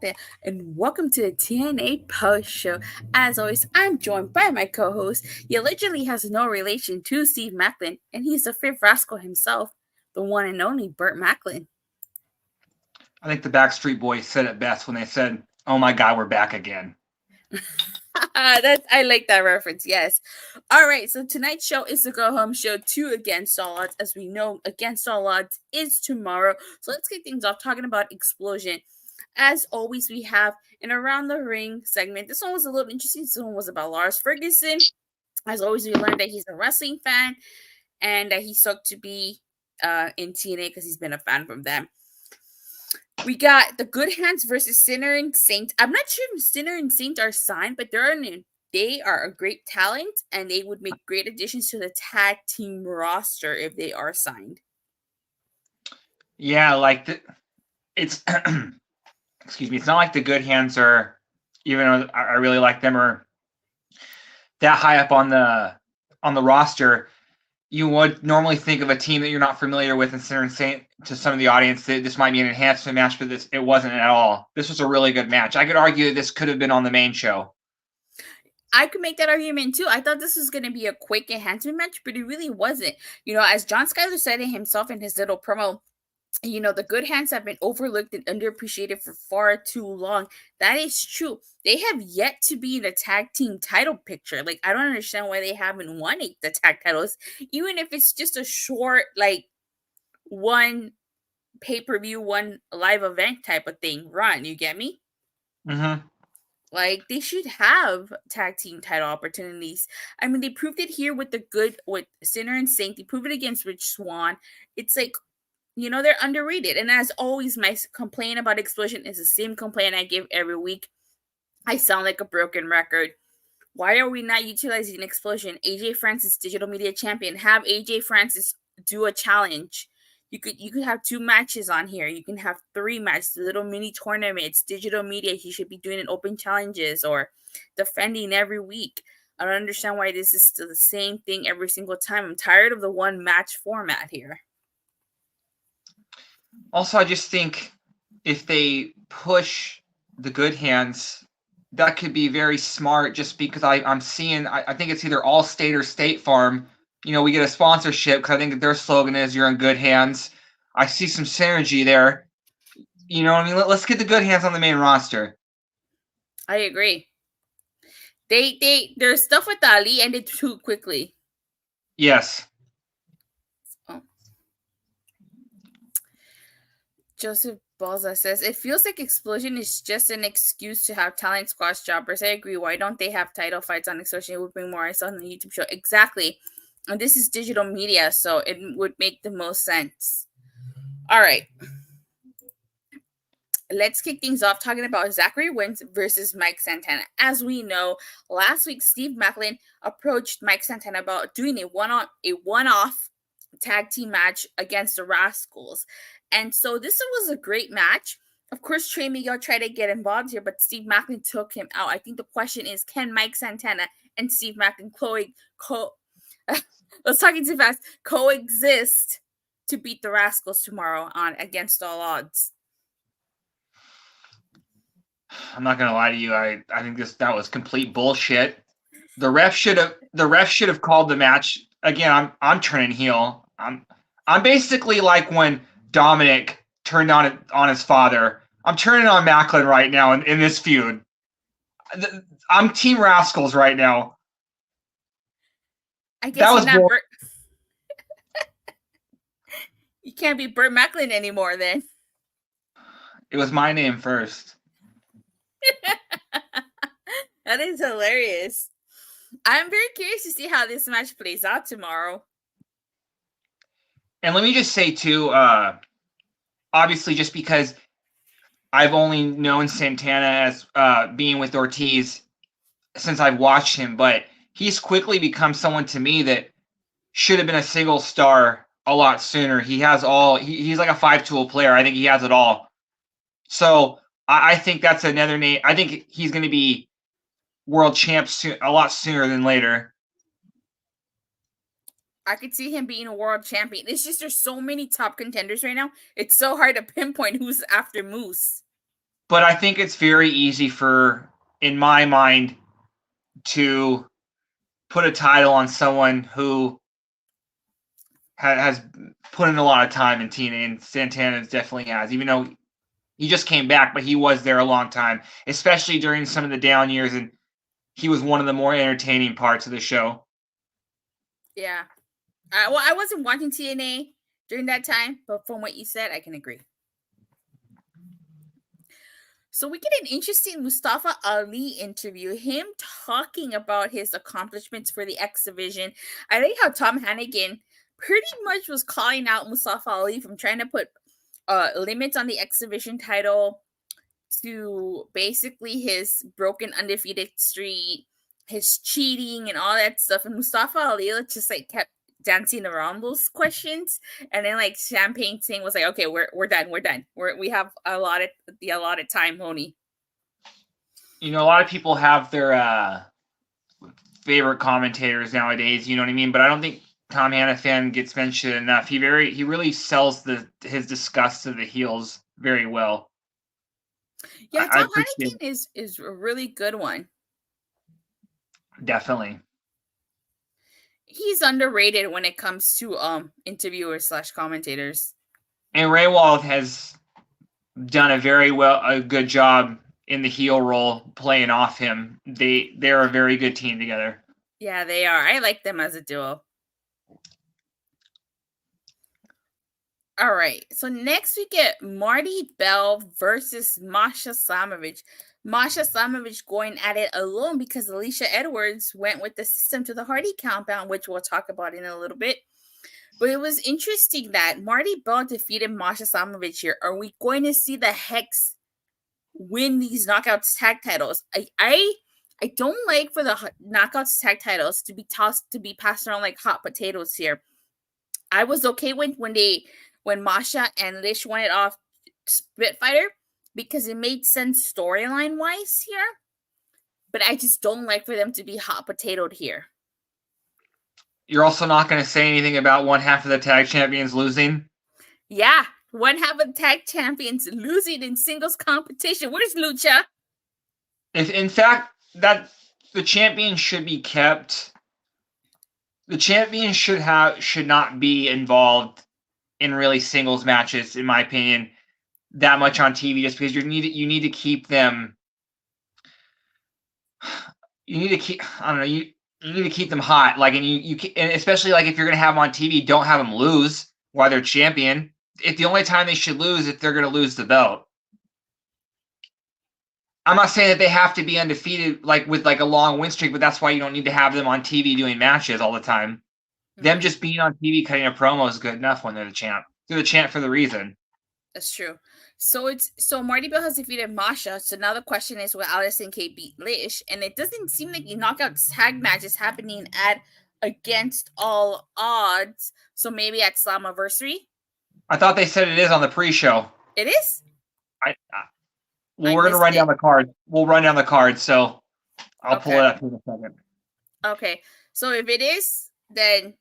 there, and welcome to the TNA Post Show. As always, I'm joined by my co-host. He literally has no relation to Steve Macklin, and he's the fifth rascal himself, the one and only Burt Macklin. I think the Backstreet Boys said it best when they said, "Oh my God, we're back again." I like that reference. Yes. All right. So tonight's show is the go home show 2 Against All Odds. As we know, Against All Odds is tomorrow. So let's get things off talking about Explosion. As always, we have an Around the Ring segment. This one was a little interesting. This one was about Lars Ferguson. As always, we learned that he's a wrestling fan and that he's stoked to be in TNA because he's been a fan from them. We got the Good Hands versus Sinner and Saint. I'm not sure if Sinner and Saint are signed, but they are a great talent, and they would make great additions to the tag team roster if they are signed. Yeah, it's excuse me. It's not like the Good Hands are, even though I really like them, are that high up on the roster. You would normally think of a team that you're not familiar with and saying to some of the audience that this might be an enhancement match, but it wasn't at all. This was a really good match. I could argue that this could have been on the main show. I could make that argument too. I thought this was going to be a quick enhancement match, but it really wasn't. As John Skyler said it himself in his little promo, the Good Hands have been overlooked and underappreciated for far too long. That is true. They have yet to be in a tag team title picture. Like, I don't understand why they haven't won the tag titles, even if it's just a short, one pay-per-view, one live event type of thing run. You get me? Mm-hmm. They should have tag team title opportunities. I mean, they proved it here with with Sinner and Saint. They proved it against Rich Swann. It's like, they're underrated. And as always, my complaint about Explosion is the same complaint I give every week. I sound like a broken record. Why are we not utilizing Explosion? AJ Francis, digital media champion. Have AJ Francis do a challenge. You could have 2 matches on here. You can have 3 matches, little mini tournaments, digital media. He should be doing an open challenges or defending every week. I don't understand why this is still the same thing every single time. I'm tired of the one match format here. Also, I just think if they push the Good Hands, that could be very smart just because I'm seeing, I think it's either Allstate or State Farm. We get a sponsorship because I think their slogan is "You're in good hands." I see some synergy there. You know what I mean? Let's get the Good Hands on the main roster. I agree. There's stuff with Ali ended too quickly. Yes. Oh. Joseph Balza says, it feels like Explosion is just an excuse to have talent squash jobbers. I agree. Why don't they have title fights on Explosion? It would bring more eyes on the YouTube show. Exactly. And this is digital media, so it would make the most sense. All right. Let's kick things off talking about Zachary Wentz versus Mike Santana. As we know, last week Steve Macklin approached Mike Santana about doing a one-off tag team match against the Rascals. And so this was a great match. Of course, Trey Miguel tried to get involved here, but Steve Macklin took him out. I think the question is, can Mike Santana and Steve Macklin let's talking too fast, coexist to beat the Rascals tomorrow on Against All Odds? I'm not gonna lie to you. I think that was complete bullshit. The ref should have called the match. Again, I'm turning heel. I'm basically like when Dominic turned on his father. I'm turning on Macklin right now in this feud. I'm Team Rascals right now. I guess you're not you can't be Burt Macklin anymore then. It was my name first. That is hilarious. I'm very curious to see how this match plays out tomorrow. And let me just say too, obviously just because I've only known Santana as being with Ortiz since I've watched him, but he's quickly become someone to me that should have been a single star a lot sooner. He has he's like a 5-tool player. I think he has it all. So I think that's another name. I think he's going to be world champ a lot sooner than later. I could see him being a world champion. It's just there's so many top contenders right now. It's so hard to pinpoint who's after Moose. But I think it's very easy in my mind, to put a title on someone who has put in a lot of time in TNA, and Santana definitely has, even though he just came back, but he was there a long time, especially during some of the down years, and he was one of the more entertaining parts of the show. Yeah. Well, I wasn't watching TNA during that time, but from what you said, I can agree. So we get an interesting Mustafa Ali interview, him talking about his accomplishments for the X Division. I think how Tom Hannigan pretty much was calling out Mustafa Ali from trying to put limits on the X Division title to basically his broken undefeated streak, his cheating and all that stuff. And Mustafa Ali just like kept dancing around those questions, and then like Champagne Singh was like, "Okay, we're done. We have allotted time, Honey." You know, a lot of people have their favorite commentators nowadays. You know what I mean? But I don't think Tom Hannafan gets mentioned enough. He really sells his disgust of the heels very well. Yeah, Tom Hannigan is a really good one. Definitely. He's underrated when it comes to interviewers / commentators. And Raywald has done a good job in the heel role, playing off him. They're a very good team together. Yeah, they are. I like them as a duo. All right. So next we get Marty Bell versus Masha Slamovich. Masha Slamovich going at it alone because Alicia Edwards went with the system to the Hardy compound, which we'll talk about in a little bit. But it was interesting that Marty Bell defeated Masha Slamovich here. Are we going to see the Hex win these Knockouts tag titles? I don't like for the Knockouts tag titles to be passed around like hot potatoes here. I was okay when Masha and Lish won it off Spitfire because it made sense storyline wise here, but I just don't like for them to be hot potatoed here. You're also not going to say anything about one half of the tag champions losing? Yeah, one half of the tag champions losing in singles competition. Where's Lucha? In fact, that the champion should be kept. The champion should not be involved in really singles matches, in my opinion, that much on TV, just because you need to keep them. You need to keep, I don't know, you need to keep them hot, like, and and especially like if you're gonna have them on TV, don't have them lose while they're champion. If the only time they should lose if they're gonna lose the belt. I'm not saying that they have to be undefeated, like with like a long win streak, but that's why you don't need to have them on TV doing matches all the time. Mm-hmm. Them just being on TV cutting a promo is good enough when they're the champ. They're the champ for the reason. That's true. So Marty Bell has defeated Masha. So now the question is, will Allison Kay beat Lish? And it doesn't seem like the Knockouts tag match is happening at Against All Odds. So maybe at Slammiversary. I thought they said it is on the pre-show. It is? Well, we're going to run down the card. We'll run down the card, so I'll pull it up in a second. Okay. So if it is, then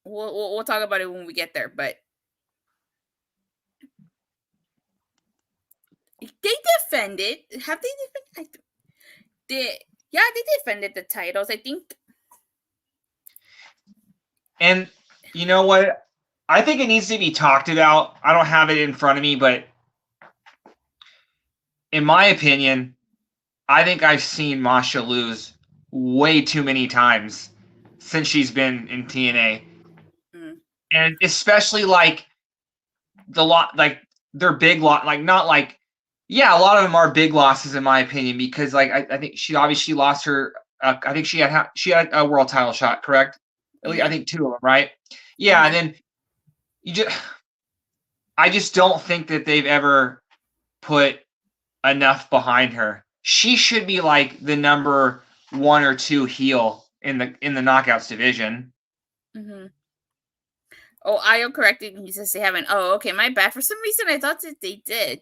we'll talk about it when we get there. But they defended. Have they defended? They defended the titles, I think. And you know what? I think it needs to be talked about. I don't have it in front of me, but in my opinion, I think I've seen Masha lose way too many times since she's been in TNA. Mm. And especially like their big lot, like not like, yeah, a lot of them are big losses in my opinion, because like I think she obviously lost her. I think she had a world title shot, correct? At least I think 2 of them, right? Yeah, and then I just don't think that they've ever put enough behind her. She should be like the number 1 or 2 heel in the Knockouts division. Mm-hmm. Oh, Io corrected me, says they haven't. Oh, okay, my bad. For some reason, I thought that they did.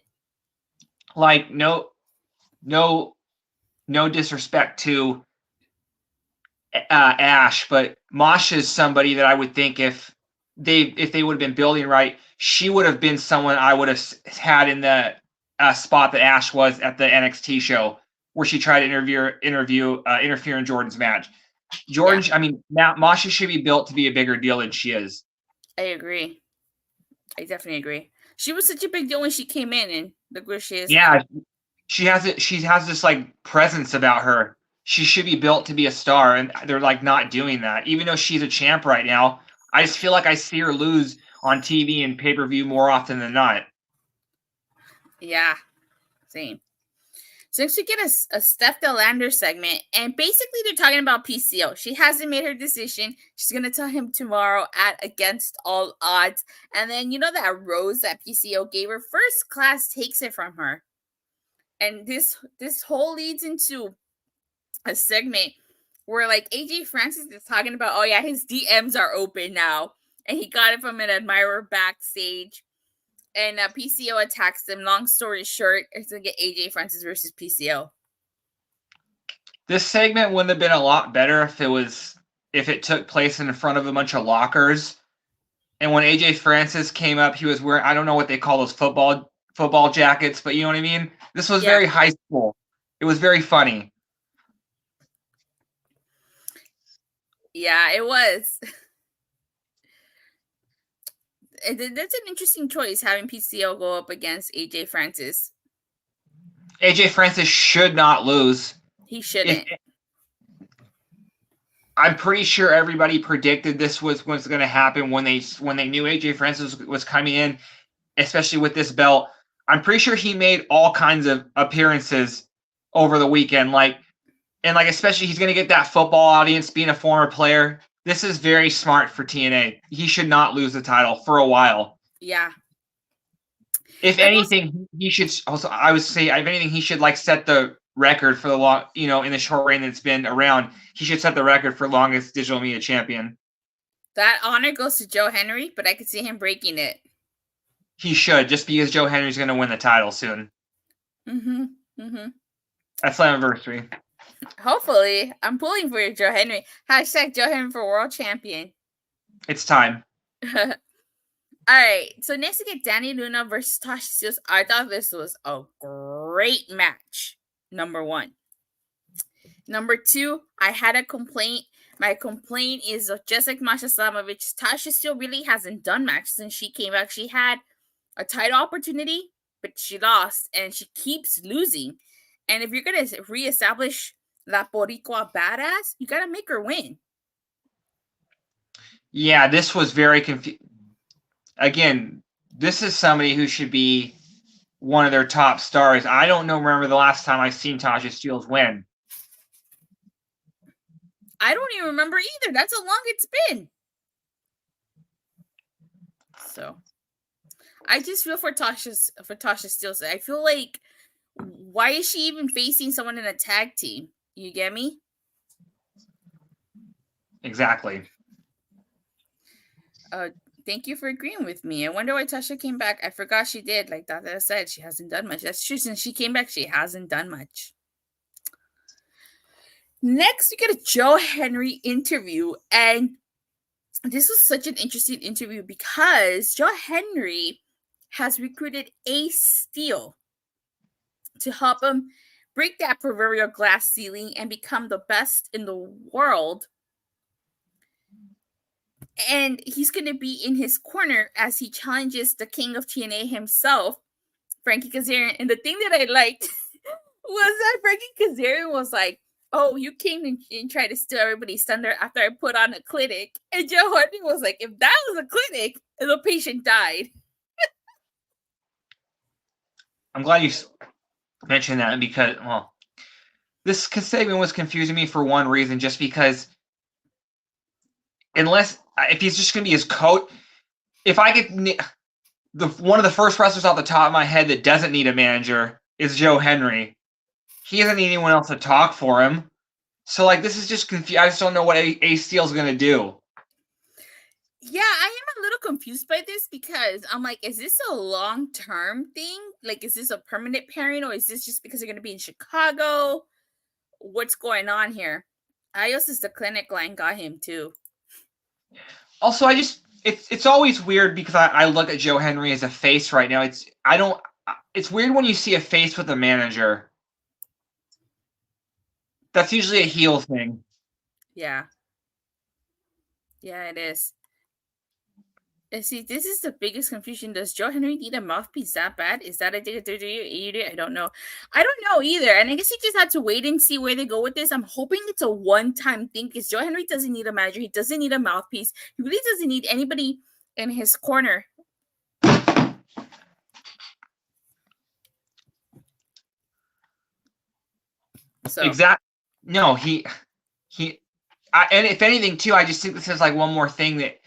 Like no disrespect to Ash, but Masha is somebody that I would think if they would have been building right, she would have been someone I would have had in the spot that Ash was at the NXT show where she tried to interfere in Jordan's match. Masha should be built to be a bigger deal than she is. I agree. I definitely agree. She was such a big deal when she came in, and look where she is now. She has it. She has this like presence about her. She should be built to be a star, and they're like not doing that. Even though she's a champ right now, I just feel like I see her lose on TV and pay-per-view more often than not. Yeah, same. So next we get a Steph Delander segment, and basically they're talking about PCO. She hasn't made her decision. She's going to tell him tomorrow at Against All Odds. And then, you know, that rose that PCO gave her, First Class takes it from her. And this whole leads into a segment where, like, AJ Francis is talking about, oh, yeah, his DMs are open now. And he got it from an admirer backstage. And PCO attacks them. Long story short, it's going to get AJ Francis versus PCO. This segment wouldn't have been a lot better if it took place in front of a bunch of lockers. And when AJ Francis came up, he was wearing, I don't know what they call those football jackets, but you know what I mean? This was very high school. It was very funny. Yeah, it was. That's an interesting choice, having PCO go up against AJ Francis. AJ Francis should not lose. He shouldn't. I'm pretty sure everybody predicted this was what's going to happen when they knew AJ Francis was coming in, especially with this belt. I'm pretty sure he made all kinds of appearances over the weekend, especially he's going to get that football audience being a former player. This is very smart for TNA. He should not lose the title for a while. Yeah. If anything, he should also, I would say, if anything, he should like set the record for the long, in the short reign that's been around. He should set the record for longest digital media champion. That honor goes to Joe Henry, but I could see him breaking it. He should, just because Joe Henry's going to win the title soon. That's my anniversary. Hopefully. I'm pulling for you, Joe Henry. Hashtag Joe Henry for world champion. It's time. All right. So next we get Dani Luna versus Tasha Steelz. I thought this was a great match. Number 1. Number 2, I had a complaint. My complaint is just like Masha Slamovich, Tasha Steelz really hasn't done much since she came back. She had a title opportunity, but she lost, and she keeps losing. And if you're going to reestablish La Boricua badass, you got to make her win. Yeah, this was very confusing. Again, this is somebody who should be one of their top stars. I don't remember the last time I've seen Tasha Steelz win. I don't even remember either. That's how long it's been. So, I just feel for Tasha Steelz. I feel like, why is she even facing someone in a tag team? You get me? Exactly. Thank you for agreeing with me. I wonder why Tasha came back. I forgot she did. Like Dada said, she hasn't done much. That's true. Since she came back, she hasn't done much. Next, we get a Joe Henry interview. And this was such an interesting interview because Joe Henry has recruited Ace Steel to help him break that proverbial glass ceiling and become the best in the world. And he's going to be in his corner as he challenges the king of TNA himself, Frankie Kazarian. And the thing that I liked was that Frankie Kazarian was like, oh, you came and tried to steal everybody's thunder after I put on a clinic. And Joe Hardy was like, if that was a clinic, the patient died. I'm glad you mentioned that because, this segment was confusing me for one reason, just because if he's just going to be his coach, if I get one of the first wrestlers off the top of my head that doesn't need a manager is Joe Henry. He doesn't need anyone else to talk for him. So, this is just confusing. I just don't know what Ace Steel's going to do. Yeah, I am a little confused by this because I'm like, is this a long-term thing? Is this a permanent pairing, or is this just because they're going to be in Chicago? What's going on here? Ios's the clinic line got him too. Also, it's always weird because I look at Joe Henry as a face right now. it's weird when you see a face with a manager. That's usually a heel thing. Yeah. Yeah, it is. And see, this is the biggest confusion. Does Joe Henry need a mouthpiece that bad? Is that a I don't know. I don't know either. And I guess you just have to wait and see where they go with this. I'm hoping it's a one-time thing because Joe Henry doesn't need a manager. He doesn't need a mouthpiece. He really doesn't need anybody in his corner. So Exactly. No, and if anything, too, I just think this is like one more thing that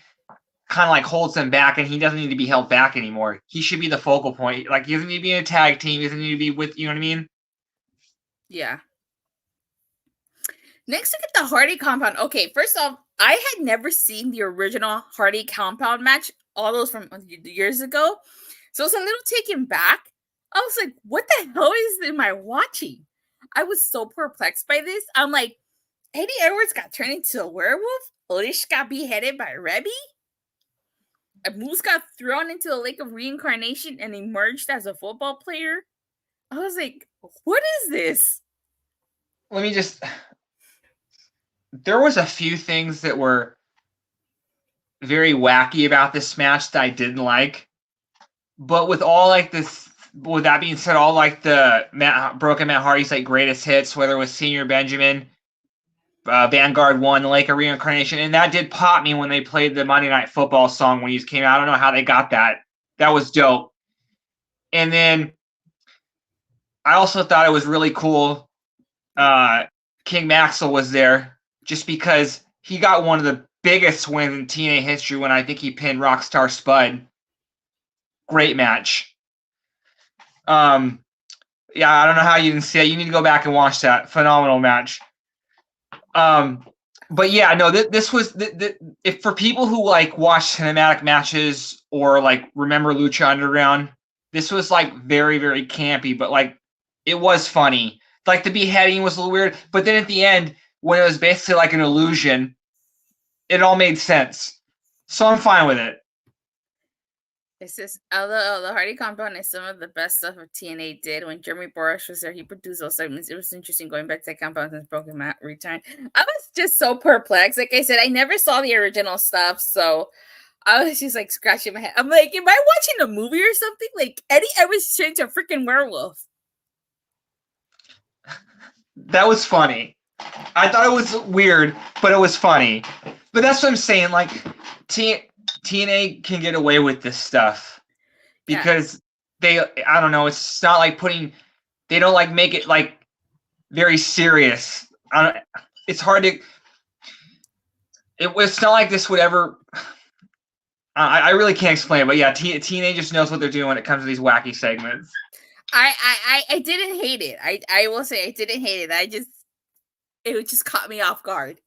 kind of like holds them back, and he doesn't need to be held back anymore. He should be the focal point. Like, he doesn't need to be in a tag team. He doesn't need to be with, you know what I mean? yeah. Next, look at the Hardy compound. Okay, first off, I had never seen the original Hardy compound match, all those from years ago. So I was a little taken back. I was like, what the hell am I watching? I was so perplexed by this. I'm like, Eddie Edwards got turned into a werewolf. Lish got beheaded by Rebby. A Moose got thrown into the lake of reincarnation and emerged as a football player. I was like, what is this? Let me just... There was a few things that were very wacky about this match that I didn't like. But with all like this... With that being said, all like the Broken Matt Hardy's like greatest hits, whether it was Senior Benjamin, Vanguard 1, Lake of Reincarnation, and that did pop me when they played the Monday Night Football song when he came out. I don't know how they got that. That was dope. And then I also thought it was really cool King Maxwell was there just because he got one of the biggest wins in TNA history when I think he pinned Rockstar Spud. Great match. Yeah, I don't know how you didn't see it. You need to go back and watch that. Phenomenal match. But yeah, no, this was if for people who like watch cinematic matches or like remember Lucha Underground, this was like very, very campy, but like it was funny. Like the beheading was a little weird, but then at the end, when it was basically like an illusion, it all made sense. So I'm fine with it. It says, although the Hardy compound is some of the best stuff TNA did. When Jeremy Borash was there, he produced those segments. It was interesting going back to that compound since Broken Matt returned. I was just so perplexed. Like I said, I never saw the original stuff, so I was just like scratching my head. I'm like, am I watching a movie or something? Like Eddie Edwards turned to a freaking werewolf. That was funny. I thought it was weird, but it was funny. But that's what I'm saying. Like, TNA can get away with this stuff because I don't know, it's not like they don't like make it like very serious. It's hard to, it's not like this would ever, I really can't explain it, but yeah, TNA just knows what they're doing when it comes to these wacky segments. I didn't hate it. I will say I didn't hate it. It just caught me off guard.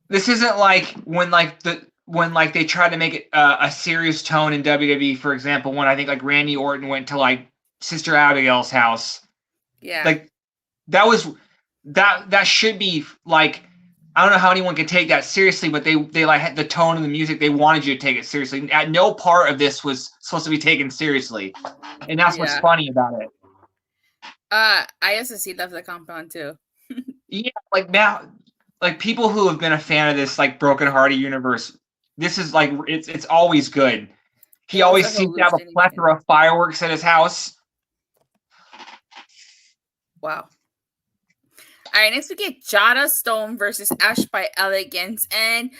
This isn't like when they tried to make it a serious tone in WWE, for example, when I think like Randy Orton went to like Sister Abigail's house. Yeah. Like that should be like, I don't know how anyone could take that seriously, but they like had the tone of the music. They wanted you to take it seriously. At no part of this was supposed to be taken seriously. And that's what's funny about it. I also see Love the Compound too. Yeah, like now, like people who have been a fan of this like Broken Hardy universe, this is like it's always good. He always seems to have a plethora of fireworks at his house. Wow. All right, next we get Jada Stone versus Ash by Elegance, and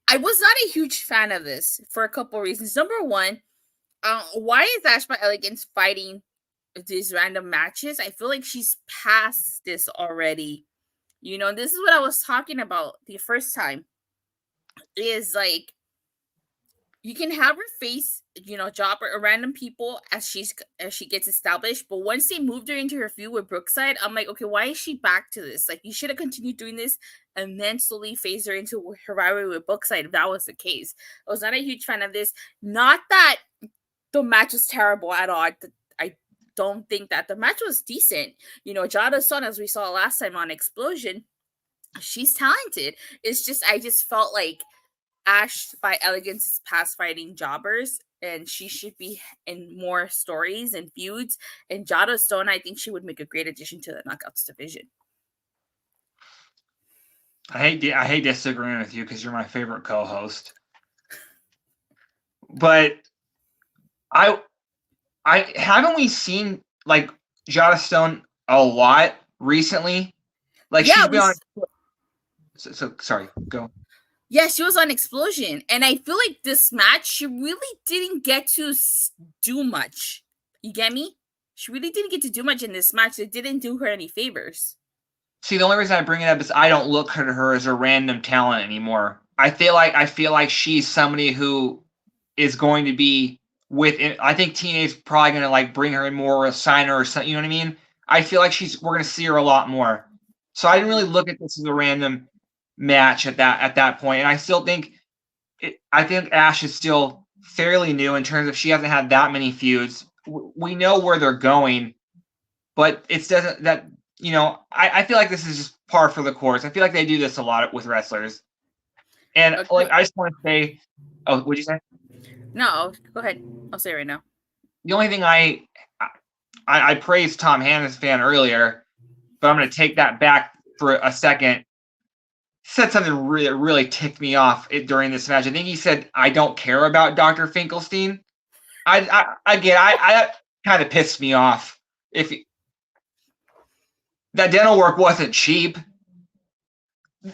I was not a huge fan of this for a couple of reasons. Number one, why is Ash by Elegance fighting these random matches? I feel like she's past this already. You know, this is what I was talking about the first time. Is like you can have her face, you know, job random people as she gets established, but once they moved her into her feud with Brookside, I'm like, okay, why is she back to this? Like, you should have continued doing this and then slowly phase her into her rivalry with Brookside if that was the case. I was not a huge fan of this. Not that the match was terrible at all. I don't think that the match was decent. You know, Jada's son, as we saw last time on Explosion, she's talented. It's just I just felt like Ash by Elegance is past fighting jobbers, and she should be in more stories and feuds. And Jada Stone, I think she would make a great addition to the Knockouts division. I hate disagreeing with you because you're my favorite co-host, but I haven't we seen like Jada Stone a lot recently? Like Yeah, she's been on. So sorry, go. Yeah, she was on Explosion, and I feel like this match she really didn't get to do much. You get me? She really didn't get to do much in this match. It didn't do her any favors. See, the only reason I bring it up is I don't look at her as a random talent anymore. I feel like she's somebody who is going to be with. I think TNA's probably going to like bring her in more, or sign her or something. You know what I mean? I feel like we're going to see her a lot more. So I didn't really look at this as a random match at that point, and I still think I think Ash is still fairly new in terms of she hasn't had that many feuds. We know where they're going, but it doesn't that. I feel like this is just par for the course. I feel like they do this a lot with wrestlers. And Okay. like I just want to say, what'd you say? No, go ahead. I'll say it right now. The only thing I praised Tom Hannafan earlier, but I'm going to take that back for a second. He said something really ticked me off during this match. I think he said, "I don't care about Dr. Finkelstein." I kind of pissed me off. That dental work wasn't cheap.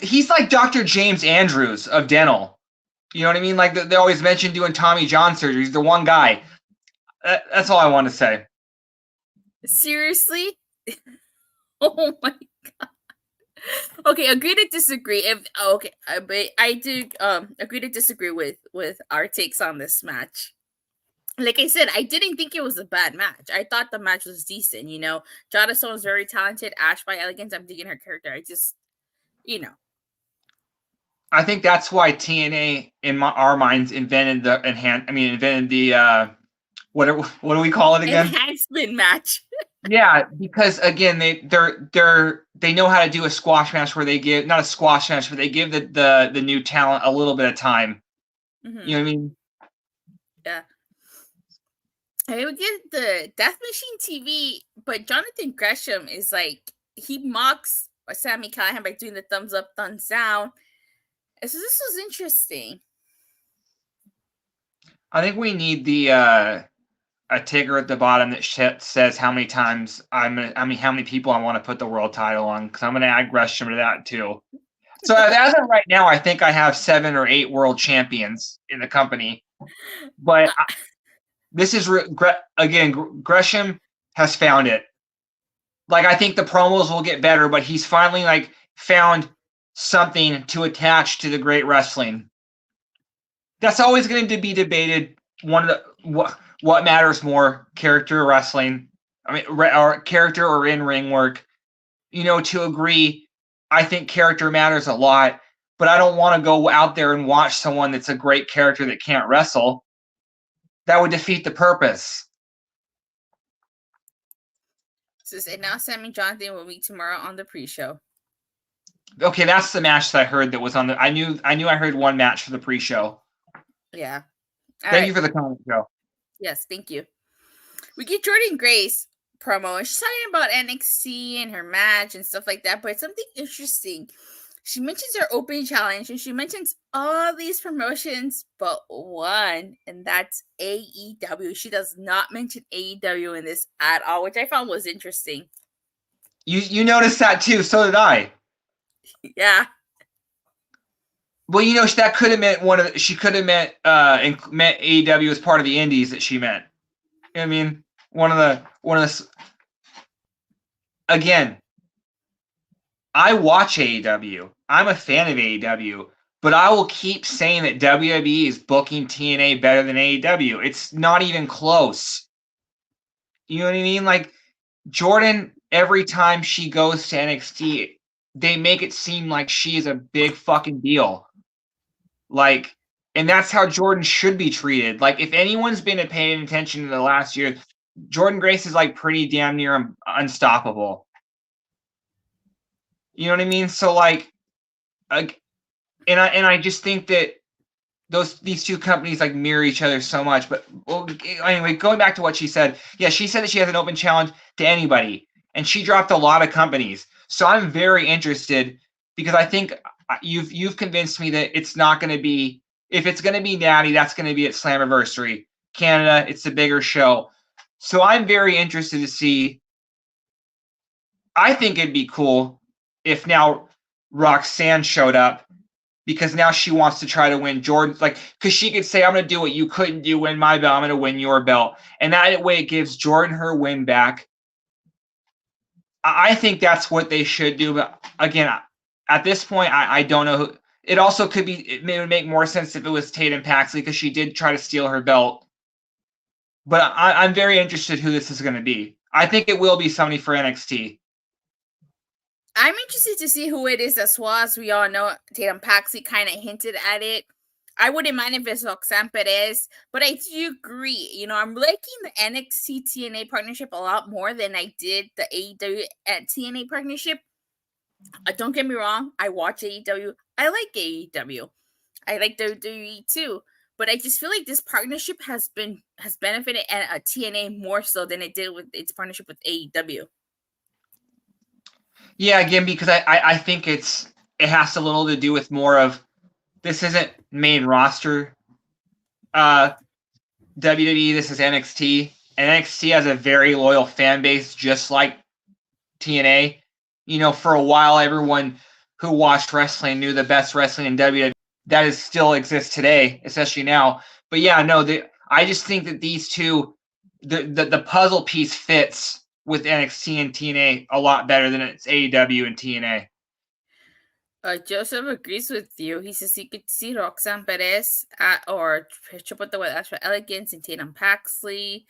He's like Dr. James Andrews of dental. You know what I mean? Like they always mention doing Tommy John surgery. He's the one guy. That's all I want to say. Seriously? Oh my god. Okay, agree to disagree. But I do agree to disagree with our takes on this match. Like I said, I didn't think it was a bad match. I thought the match was decent. Jada Stone is very talented. Ash by Elegance, I'm digging her character. I just, I think that's why TNA in our minds invented the what do we call it again? Enhancement match. Yeah, because again, they know how to do a squash match where they give not a squash match, but they give the new talent a little bit of time. Mm-hmm. You know what I mean? Yeah. I would get the Death Machine TV, but Jonathan Gresham is like he mocks Sami Callihan by doing the thumbs up, thumbs down. So this was interesting. I think we need a ticker at the bottom that says how many times how many people I want to put the world title on, because I'm going to add Gresham to that too. So as of right now, I think I have 7 or 8 world champions in the company, but this is again, Gresham has found it. Like I think the promos will get better, but he's finally like found something to attach to the great wrestling. That's always going to be debated. One of the what matters more, character or wrestling? Or character or in-ring work? To agree, I think character matters a lot, but I don't want to go out there and watch someone that's a great character that can't wrestle. That would defeat the purpose. So say now Sami Jonathan will meet tomorrow on the pre-show. Okay, that's the match that I heard that was on the. I knew I heard one match for the pre-show. Yeah. Thank you for the comment, Joe. Yes, thank you. We get Jordynne Grace promo, and she's talking about NXT and her match and stuff like that, but it's something interesting. She mentions her open challenge, and she mentions all these promotions but one, and that's AEW. She does not mention AEW in this at all, which I found was interesting. You noticed that too, so did I. Yeah. Well, that could have meant she could have meant AEW as part of the indies that she meant. I mean, one of the again, I watch AEW. I'm a fan of AEW, but I will keep saying that WWE is booking TNA better than AEW. It's not even close. You know what I mean? Like Jordan, every time she goes to NXT, they make it seem like she is a big fucking deal. Like, and that's how Jordan should be treated. Like, if anyone's been paying attention to the last year, Jordynne Grace is like pretty damn near unstoppable. You know what I mean? So like, and I just think that these two companies like mirror each other so much. But well, anyway, going back to what she said, yeah, she said that she has an open challenge to anybody, and she dropped a lot of companies. So I'm very interested because I think you've convinced me that it's not going to be, if it's going to be Natty, that's going to be at Slammiversary Canada. It's the bigger show, so I'm very interested to see. I think it'd be cool if now Roxanne showed up, because now she wants to try to win Jordan's, like, because she could say, I'm going to do what you couldn't do, win my belt, I'm going to win your belt. And that way it gives Jordan her win back. I think that's what they should do. But again, at this point, I don't know who. It also could be, it would make more sense if it was Tatum Paxley, because she did try to steal her belt. But I'm very interested who this is going to be. I think it will be somebody for NXT. I'm interested to see who it is as well. As we all know, Tatum Paxley kind of hinted at it. I wouldn't mind if it's Roxanne Perez, but I do agree. You know, I'm liking the NXT TNA partnership a lot more than I did the AEW and TNA partnership. Don't get me wrong, I watch AEW. I like AEW. I like WWE too. But I just feel like this partnership has benefited a TNA more so than it did with its partnership with AEW. Yeah, again, because I think it has a little to do with more of, this isn't main roster WWE, this is NXT. And NXT has a very loyal fan base, just like TNA. You know, for a while, everyone who watched wrestling knew the best wrestling in WWE. That is still exists today, especially now. But yeah, no, I just think that these two, the puzzle piece fits with NXT and TNA a lot better than it's AEW and TNA. Joseph agrees with you. He says he could see Roxanne Perez or Triple Threat with Astrid Elegance and Tatum Paxley.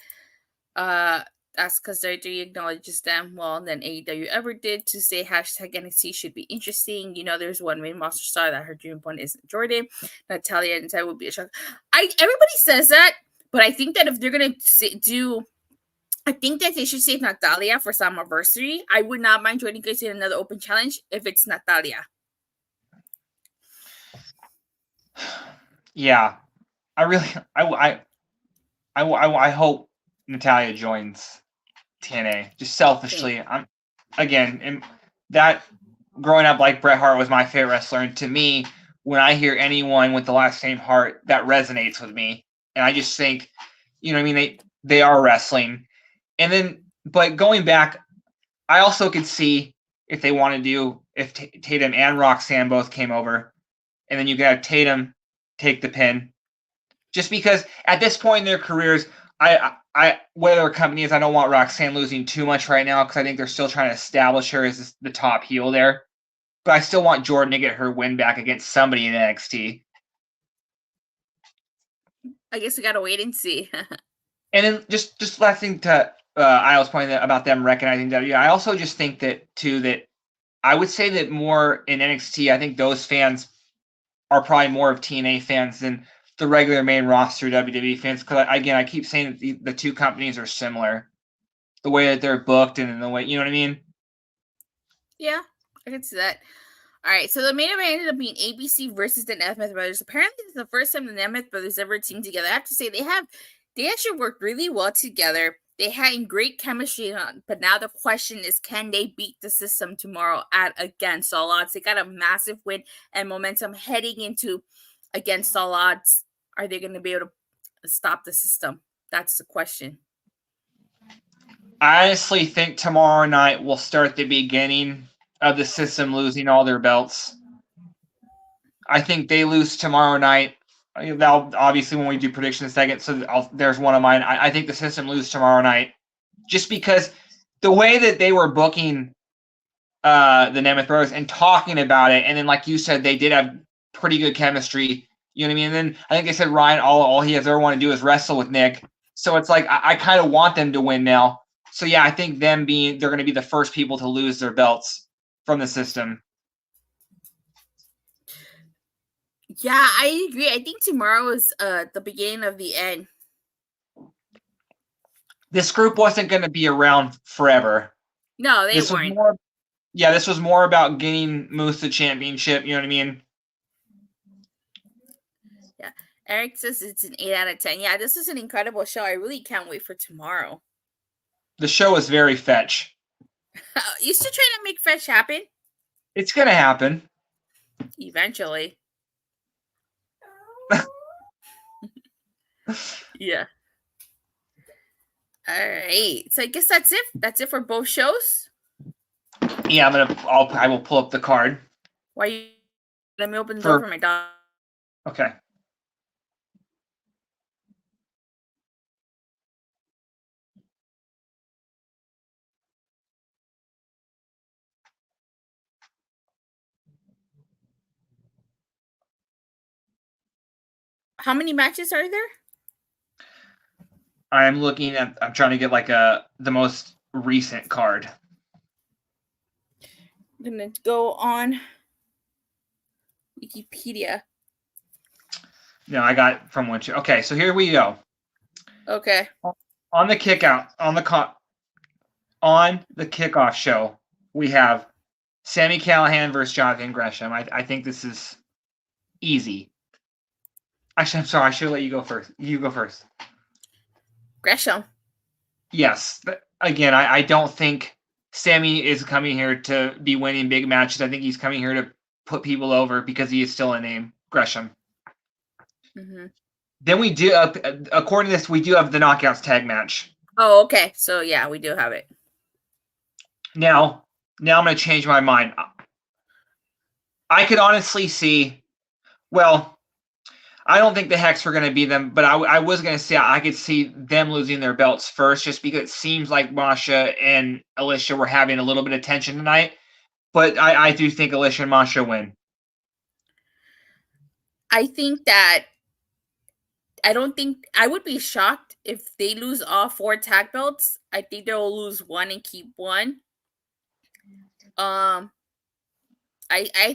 That's because WWE acknowledges them more than AEW ever did. To say hashtag NXT should be interesting. You know, there's one main roster star that her dream point isn't Jordan. Natalia and Ted would be a shock. Everybody says that, but I think that if they're gonna I think that they should save Natalia for Slammiversary. I would not mind joining guys in another open challenge if it's Natalia. Yeah, I hope Natalia joins TNA. Just selfishly, that growing up, like, Bret Hart was my favorite wrestler, and to me, when I hear anyone with the last name Hart, that resonates with me, and I just think, you know, I mean, they are wrestling, and then, but going back, I also could see if they want to do, if Tatum and Roxanne both came over, and then you could have Tatum take the pin, just because at this point in their careers, whatever company is, I don't want Roxanne losing too much right now, because I think they're still trying to establish her as the top heel there. But I still want Jordan to get her win back against somebody in NXT. I guess we gotta wait and see. And then just last thing to I was pointing out about them recognizing WWE. I also just think that I would say that more in NXT, I think those fans are probably more of TNA fans than the regular main roster WWE fans, because again, I keep saying that the two companies are similar, the way that they're booked and the way, you know what I mean? Yeah, I can see that. All right, so the main event ended up being ABC versus the Nemeth brothers. Apparently, it's the first time the Nemeth brothers ever teamed together. I have to say they actually worked really well together. They had great chemistry, but now the question is, can they beat the system tomorrow against all odds? They got a massive win and momentum heading into against all odds. Are they going to be able to stop the system? That's the question. I honestly think tomorrow night will start the beginning of the system losing all their belts. I think they lose tomorrow night. That'll obviously when we do predictions in a second. So there's one of mine. I think the system lose tomorrow night, just because the way that they were booking the Nemeth brothers and talking about it, and then like you said, they did have pretty good chemistry. You know what I mean? And then I think they said Ryan, all he has ever want to do is wrestle with Nick. So it's like I kind of want them to win now. So yeah, I think they're going to be the first people to lose their belts from the system. Yeah, I agree. I think tomorrow is the beginning of the end. This group wasn't going to be around forever. No, they weren't. This was more about getting Moose the championship. You know what I mean? Yeah. Eric says it's an 8 out of 10. Yeah, this is an incredible show. I really can't wait for tomorrow. The show is very fetch. You still trying to make fetch happen? It's gonna happen. Eventually. Yeah. All right. So I guess that's it. That's it for both shows. Yeah, I will pull up the card. Why you let me open the door for my dog? Okay. How many matches are there? I'm trying to get like the most recent card. I'm gonna go on Wikipedia. No, I got from one show. Okay, so here we go. Okay. On the kickoff show, we have Sami Callihan versus Jonathan Gresham. I think this is easy. Actually, I'm sorry. I should let you go first. You go first. Gresham. Yes. Again, I don't think Sami is coming here to be winning big matches. I think he's coming here to put people over because he is still a name. Gresham. Mm-hmm. Then we do, according to this, we do have the Knockouts tag match. Oh, okay. So, yeah, we do have it. Now I'm going to change my mind. I could honestly see, well, I don't think the Hex were going to beat them, but I was going to say I could see them losing their belts first just because it seems like Masha and Alicia were having a little bit of tension tonight. But I do think Alicia and Masha win. I would be shocked if they lose all 4 tag belts. I think they'll lose 1 and keep 1. I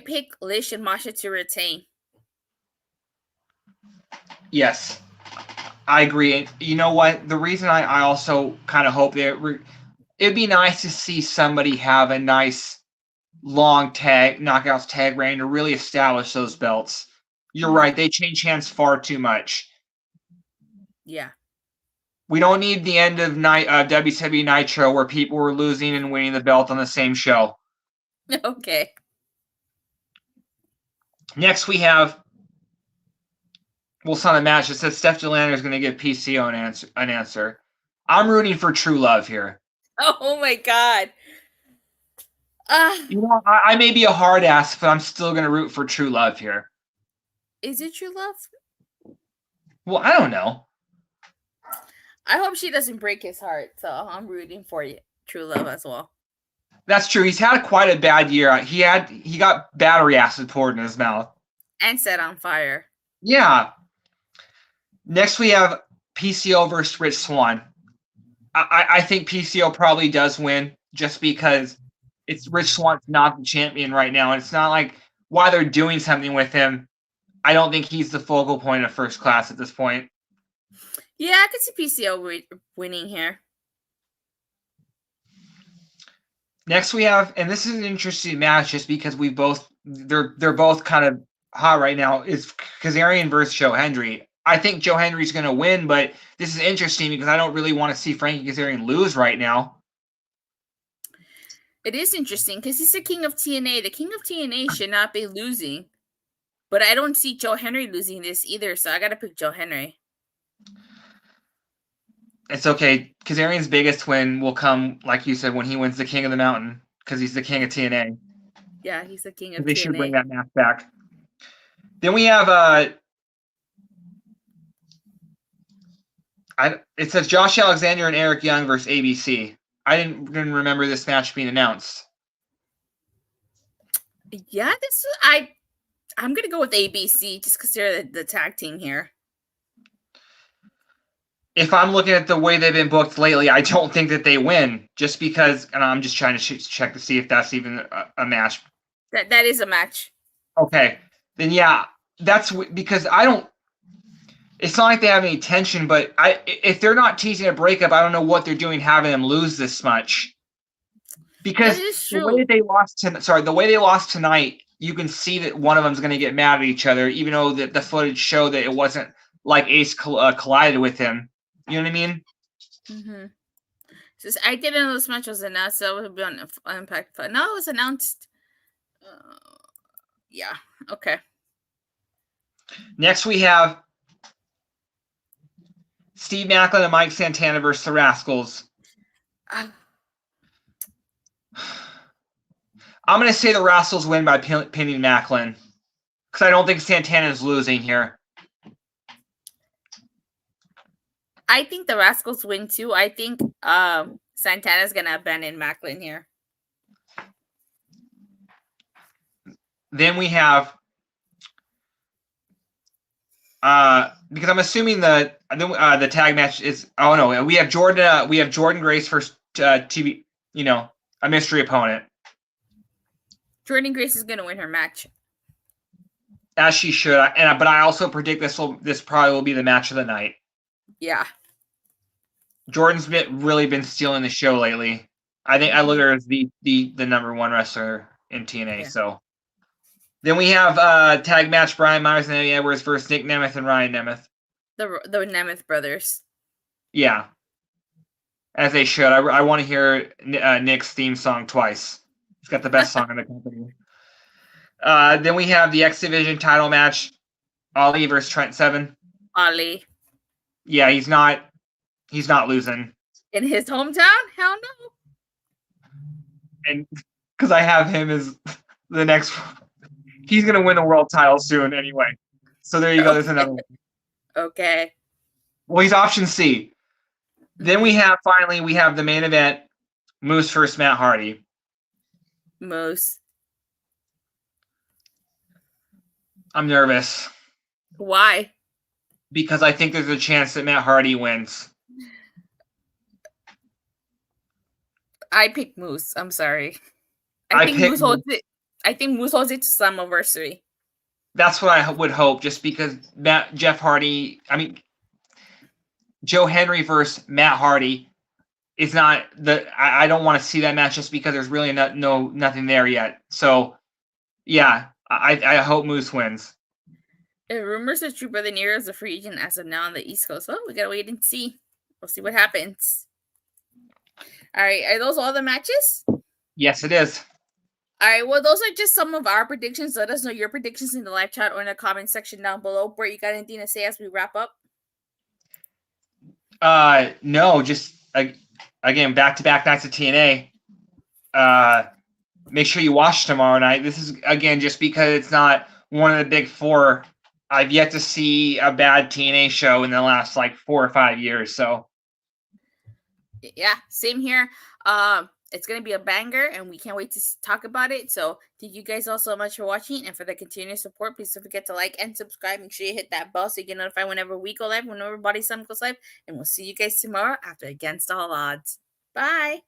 pick Lish and Masha to retain. Yes, I agree. You know what? The reason I also kind of hope that it'd be nice to see somebody have a nice long knockouts tag reign to really establish those belts. You're right. They change hands far too much. Yeah. We don't need the end of WCW Nitro where people were losing and winning the belt on the same show. Okay. Next, we have. Well, it's not a match. It says Steph Delander is going to give PCO an answer. I'm rooting for True Love here. Oh my God. You know, I may be a hard ass, but I'm still going to root for True Love here. Is it True Love? Well, I don't know. I hope she doesn't break his heart, so I'm rooting for you, True Love as well. That's true. He's had quite a bad year. He got battery acid poured in his mouth and set on fire. Yeah. Next, we have PCO versus Rich Swann. I think PCO probably does win just because Rich Swann's not the champion right now. And it's not like why they're doing something with him. I don't think he's the focal point of First Class at this point. Yeah, I could see PCO winning here. Next, we have, and this is an interesting match just because they're both kind of hot right now, is Kazarian versus Joe Hendry. I think Joe Hendry's going to win, but this is interesting because I don't really want to see Frankie Kazarian lose right now. It is interesting because he's the king of TNA. The king of TNA should not be losing. But I don't see Joe Hendry losing this either, so I got to pick Joe Hendry. It's okay. Kazarian's biggest win will come, like you said, when he wins the King of the Mountain because he's the king of TNA. Yeah, he's the king of TNA. They should bring that match back. Then we have it says Josh Alexander and Eric Young versus ABC. I didn't remember this match being announced. Yeah, I'm gonna go with ABC just because they're the tag team here. If I'm looking at the way they've been booked lately, I don't think that they win. Just because, and I'm just trying to check to see if that's even a match. That is a match. Okay, then yeah, that's because I don't. It's not like they have any tension, but if they're not teasing a breakup, I don't know what they're doing having them lose this much. Because the way they lost tonight, you can see that one of them's going to get mad at each other, even though the footage showed that it wasn't like Ace collided with him. You know what I mean? Mm-hmm. Since I didn't know this match was announced, so it would be on Impact. No, it was announced. Yeah. Okay. Next, we have Steve Maclin and Mike Santana versus the Rascals. I'm going to say the Rascals win by pinning Maclin because I don't think Santana is losing here. I think the Rascals win too. I think Santana's going to abandon Maclin here. Then we have because I'm assuming the tag match is we have Jordan Grace versus TV, a mystery opponent. Jordan Grace is going to win her match. As she should, but I also predict this probably will be the match of the night. Yeah. Jordan's really been stealing the show lately. I think I look at her as the number one wrestler in TNA. Yeah. So then we have tag match Brian Myers and Eddie Edwards versus Nick Nemeth and Ryan Nemeth. The Nemeth brothers. Yeah. As they should. I want to hear Nick's theme song twice. He's got the best song in the company. Then we have the X Division title match. Ali versus Trent Seven. Ali. Yeah, he's not losing. In his hometown? Hell no. And because I have him as the next, he's going to win the world title soon anyway. So there you go. There's another one. Okay. Well, he's option C. Then we have the main event, Moose versus Matt Hardy. Moose. I'm nervous. Why? Because I think there's a chance that Matt Hardy wins. I pick Moose. I'm sorry. I think Moose holds it to Slammiversary. That's what I would hope, just because Joe Henry versus Matt Hardy is not I don't want to see that match just because there's really nothing there yet. So, yeah, I hope Moose wins. Rumors are true, Brother Nero is a free agent as of now on the East Coast. Well, we gotta wait and see. We'll see what happens. All right, are those all the matches? Yes, it is. All right, well, those are just some of our predictions. Let us know your predictions in the live chat or in the comment section down below. Burt, you got anything to say as we wrap up? No, just again, back-to-back nights of TNA. Make sure you watch tomorrow night. This is, again, just because it's not one of the big four. I've yet to see a bad TNA show in the last 4 or 5 years. So, yeah, same here. It's going to be a banger, and we can't wait to talk about it. So thank you guys all so much for watching and for the continuous support. Please don't forget to like and subscribe. Make sure you hit that bell so you get notified whenever we go live, whenever BodySlam goes live. And we'll see you guys tomorrow after Against All Odds. Bye.